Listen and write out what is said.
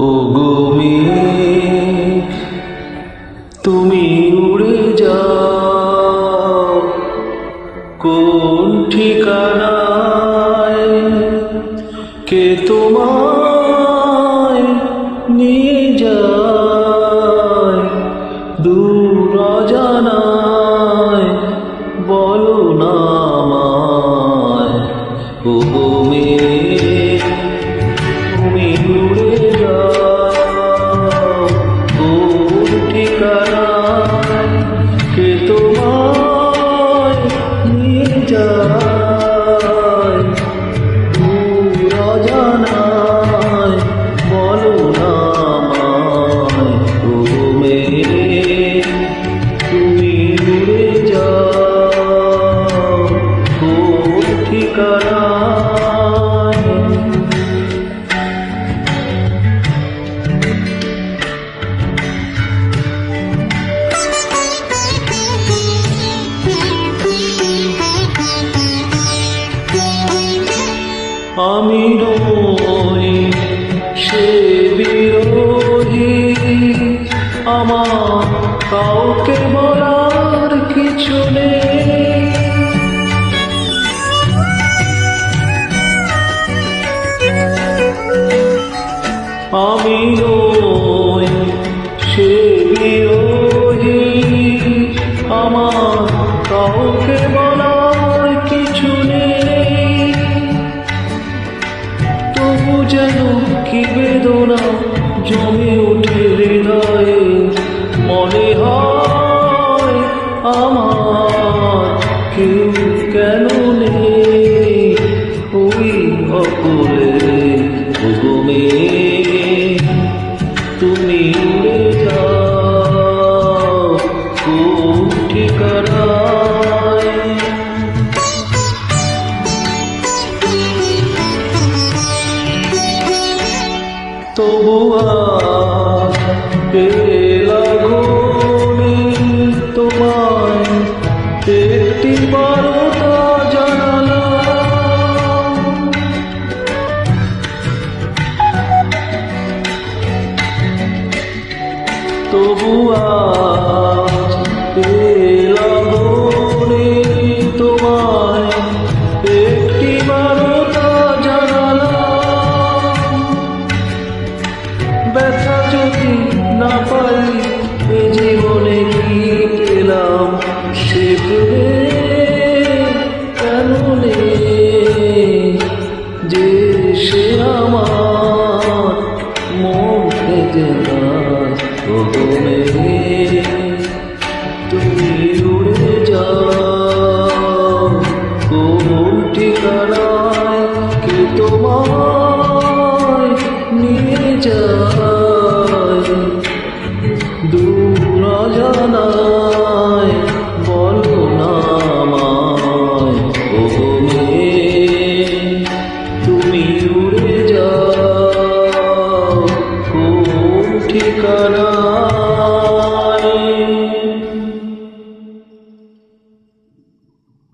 ওগো মেঘ, তুমি উড়ে যাও কোন ঠিকানায়, কে তোমায় নিয়ে যায় দূর অজানায়, বলো না আমায়। ওগো মেঘ, তুমি উড়ে যাও কোন ঠিকানায়, কে তোমায় নিয়ে যায় দূর অজানায়, বলো না আমায়। ওগো মেঘ, তুমি উড়ে যাও কোন ঠিকানায়। আমি নই সে বিরোহী, আমার কাউকে বলার কিছু নেই। আমি নই সে বিরোহী, আমার কাউকে বলার কিছু নেই। তবু যেন কি বেদনা জমে ওঠে হৃদয়ে, মনে হয় আমার কেউ কেন নেই ওই অকুলে। ওগো মেঘ, তুমি উড়ে যাও কোন ঠিকানায়। তবু আজ লাগোনি তোমায় একটি বারতা জানালাম। তবু আজ লাগোনি তোমায় একটি বারতা জানালাম। ব্যথা যদি না পাই এ জীবনে কি পেলাম, সে ভেবে কেন নেই যে সে আমার মন খেতে যায়। ওগো মেঘ, তুমি উড়ে যাও কোন ঠিকানায়, কে তোমায় নিয়ে যায় দূর অজানায়, বলো না আমায়। ওগো মেঘ, তুমি উড়ে যাও কোন ঠিকানায়।